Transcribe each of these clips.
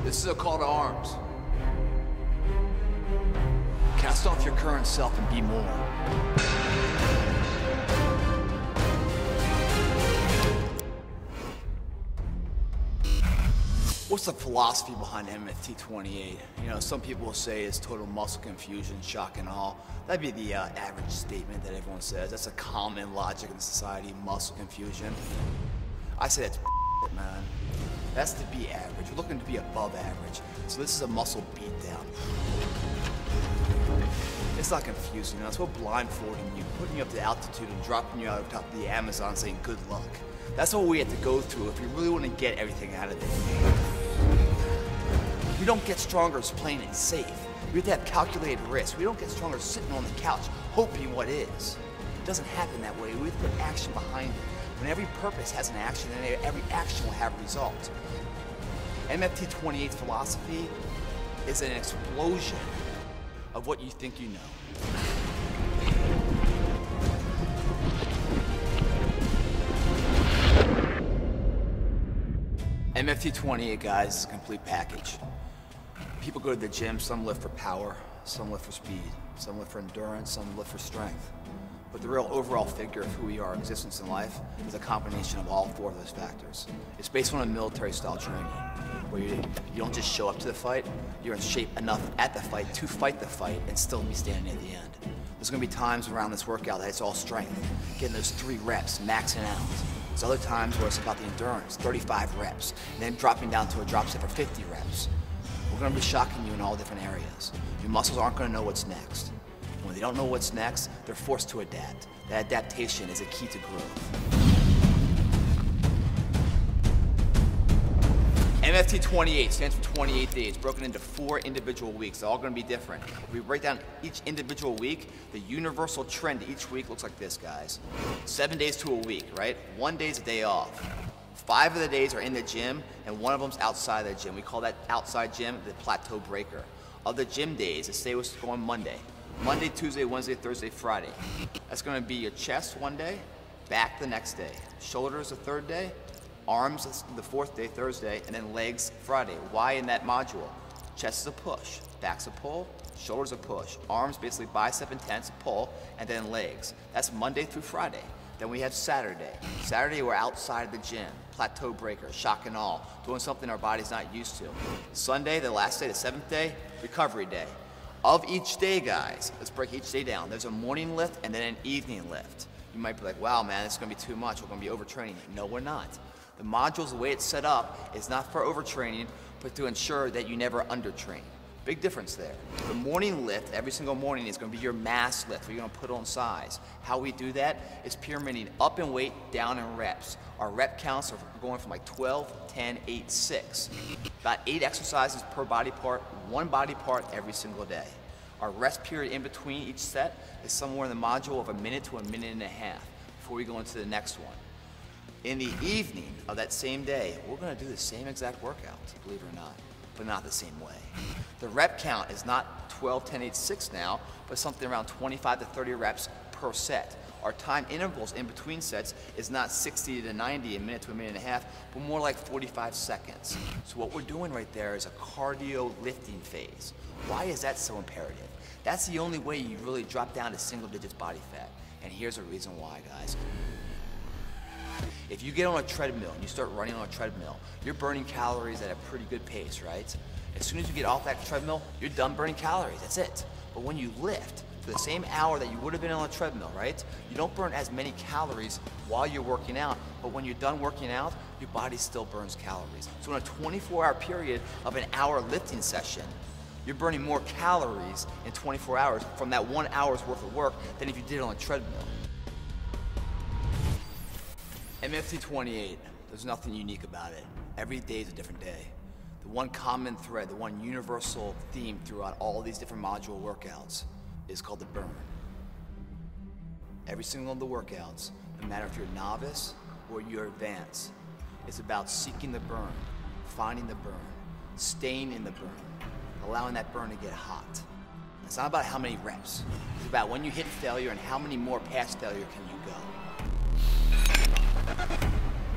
This is a call to arms. Cast off your current self and be more. What's the philosophy behind MFT28? You know, some people will say it's total muscle confusion, shock and awe. That'd be the average statement that everyone says. That's a common logic in society, muscle confusion. I say that's man. That's to be average. We're looking to be above average. So this is a muscle beatdown. It's not confusing. It's what blindfolding you, putting you up to altitude and dropping you out of top of the Amazon saying good luck. That's what we have to go through if we really want to get everything out of it. We don't get stronger as playing it safe. We have to have calculated risk. We don't get stronger sitting on the couch hoping what is. It doesn't happen that way. We have to put action behind it. When every purpose has an action, then every action will have a result. MFT28's philosophy is an explosion of what you think you know. MFT28, guys, is a complete package. People go to the gym, some lift for power, some lift for speed, some lift for endurance, some lift for strength. But the real overall figure of who we are, existence in life, is a combination of all four of those factors. It's based on a military-style training, where you don't just show up to the fight, you're in shape enough at the fight to fight the fight and still be standing at the end. There's gonna be times around this workout that it's all strength, getting those 3 reps, maxing out. There's other times where it's about the endurance, 35 reps, and then dropping down to a drop set for 50 reps. We're gonna be shocking you in all different areas. Your muscles aren't gonna know what's next. When they don't know what's next, they're forced to adapt. That adaptation is a key to growth. MFT28 stands for 28 days, broken into 4 individual weeks. They're all going to be different. If we break down each individual week, the universal trend each week looks like this, guys. 7 days to a week, right? 1 day's a day off. 5 of the days are in the gym, and 1 of them's outside the gym. We call that outside gym the plateau breaker. Of the gym days, let's say we're going Monday. Monday, Tuesday, Wednesday, Thursday, Friday. That's going to be your chest 1 day, back the next day. Shoulders the 3rd day, arms the 4th day, Thursday, and then legs Friday. Why in that module? Chest is a push, back's a pull, shoulders a push, arms basically bicep and tense, pull, and then legs. That's Monday through Friday. Then we have Saturday. Saturday we're outside of the gym, plateau breaker, shock and awe, doing something our body's not used to. Sunday, the last day, the 7th day, recovery day. Of each day, guys, let's break each day down. There's a morning lift and then an evening lift. You might be like, wow, man, this is gonna be too much. We're gonna be overtraining. No, we're not. The modules, the way it's set up, is not for overtraining, but to ensure that you never undertrain. Big difference there. The morning lift, every single morning, is gonna be your mass lift, where you're gonna put on size. How we do that is pyramiding up in weight, down in reps. Our rep counts are going from like 12, 10, 8, 6. About 8 exercises per body part, 1 body part every single day. Our rest period in between each set is somewhere in the module of 1 minute to 1.5 minutes before we go into the next one. In the evening of that same day, we're gonna do the same exact workout, believe it or not, but not the same way. The rep count is not 12, 10, 8, 6 now, but something around 25 to 30 reps per set. Our time intervals in between sets is not 60 to 90, 1 minute to 1.5 minutes, but more like 45 seconds. So what we're doing right there is a cardio lifting phase. Why is that so imperative? That's the only way you really drop down to single digits body fat. And here's a reason why, guys. If you get on a treadmill and you start running on a treadmill, you're burning calories at a pretty good pace, right? As soon as you get off that treadmill, you're done burning calories, that's it. But when you lift, for the same hour that you would have been on a treadmill, right? You don't burn as many calories while you're working out, but when you're done working out, your body still burns calories. So in a 24-hour period of an hour lifting session, you're burning more calories in 24 hours from that 1 hour's worth of work than if you did it on a treadmill. MFT28, there's nothing unique about it. Every day is a different day. The one common thread, the one universal theme throughout all these different module workouts is called the burn. Every single one of the workouts, no matter if you're novice or you're advanced, it's about seeking the burn, finding the burn, staying in the burn, allowing that burn to get hot. It's not about how many reps. It's about when you hit failure and how many more past failure can you go.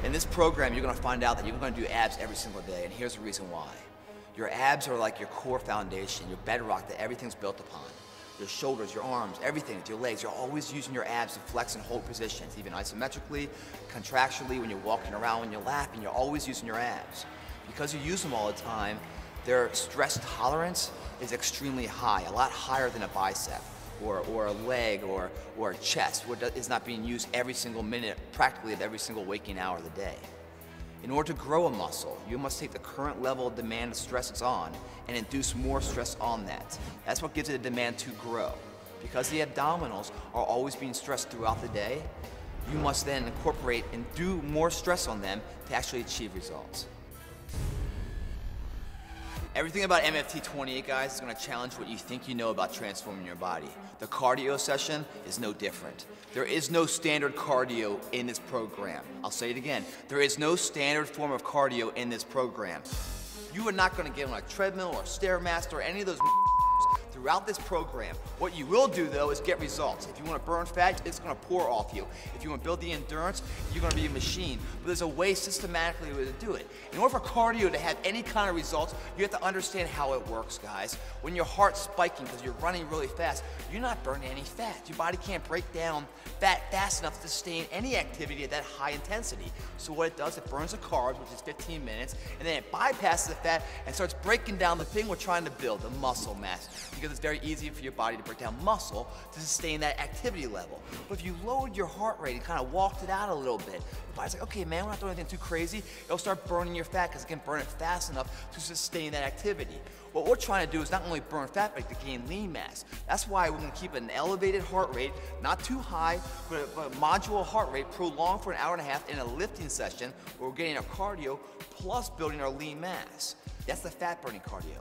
In this program, you're going to find out that you're going to do abs every single day, and here's the reason why. Your abs are like your core foundation, your bedrock that everything's built upon. Your shoulders, your arms, everything, your legs, you're always using your abs to flex and hold positions, even isometrically, contractually, when you're walking around, when you're laughing, you're always using your abs. Because you use them all the time, their stress tolerance is extremely high, a lot higher than a bicep or a leg or a chest, which is not being used every single minute, practically of every single waking hour of the day. In order to grow a muscle, you must take the current level of demand of stress it's on and induce more stress on that. That's what gives it a demand to grow. Because the abdominals are always being stressed throughout the day, you must then incorporate and do more stress on them to actually achieve results. Everything about MFT28, guys, is going to challenge what you think you know about transforming your body. The cardio session is no different. There is no standard cardio in this program. I'll say it again. There is no standard form of cardio in this program. You are not going to get on a treadmill or Stairmaster or any of those throughout this program. What you will do, though, is get results. If you want to burn fat, it's going to pour off you. If you want to build the endurance, you're going to be a machine. But there's a way systematically to do it. In order for cardio to have any kind of results, you have to understand how it works, guys. When your heart's spiking because you're running really fast, you're not burning any fat. Your body can't break down fat fast enough to sustain any activity at that high intensity. So what it does, it burns the carbs, which is 15 minutes, and then it bypasses the fat and starts breaking down the thing we're trying to build, the muscle mass. Because it's very easy for your body to break down muscle to sustain that activity level. But if you lowered your heart rate and kind of walked it out a little bit, your body's like, okay, man, we're not doing anything too crazy. It'll start burning your fat because it can burn it fast enough to sustain that activity. What we're trying to do is not only burn fat, but to gain lean mass. That's why we're going to keep an elevated heart rate, not too high, but a modular heart rate prolonged for an hour and a half in a lifting session where we're getting our cardio plus building our lean mass. That's the fat burning cardio.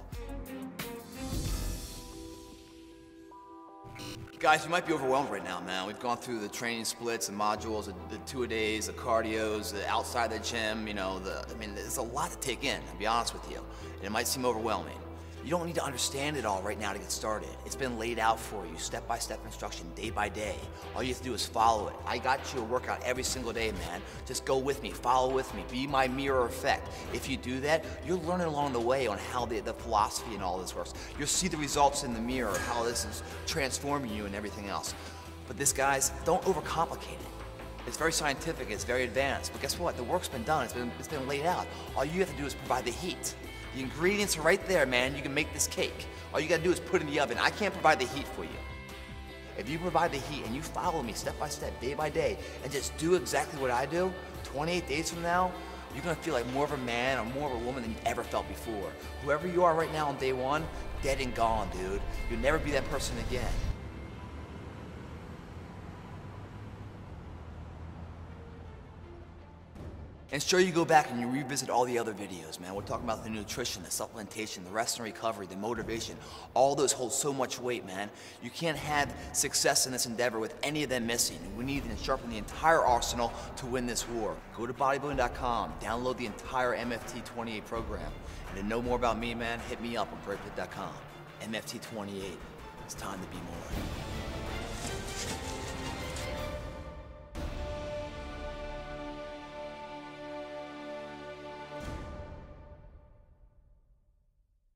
Guys, you might be overwhelmed right now, man. We've gone through the training splits, the modules, the two-a-days, the cardios, the outside the gym, you know, I mean, there's a lot to take in, I'll be honest with you. And it might seem overwhelming. You don't need to understand it all right now to get started. It's been laid out for you, step-by-step instruction, day by day. All you have to do is follow it. I got you a workout every single day, man. Just go with me, follow with me, be my mirror effect. If you do that, you're learning along the way on how the philosophy and all this works. You'll see the results in the mirror, how this is transforming you and everything else. But this, guys, don't overcomplicate it. It's very scientific, it's very advanced, but guess what? The work's been done, it's been laid out. All you have to do is provide the heat. The ingredients are right there, man. You can make this cake. All you gotta do is put it in the oven. I can't provide the heat for you. If you provide the heat and you follow me step by step, day by day, and just do exactly what I do, 28 days from now, you're gonna feel like more of a man or more of a woman than you've ever felt before. Whoever you are right now on day one, dead and gone, dude. You'll never be that person again. And sure, you go back and you revisit all the other videos, man. We're talking about the nutrition, the supplementation, the rest and recovery, the motivation. All those hold so much weight, man. You can't have success in this endeavor with any of them missing. We need to sharpen the entire arsenal to win this war. Go to bodybuilding.com, download the entire MFT28 program. And to know more about me, man, hit me up on GregPlittt.com. MFT28, it's time to be more.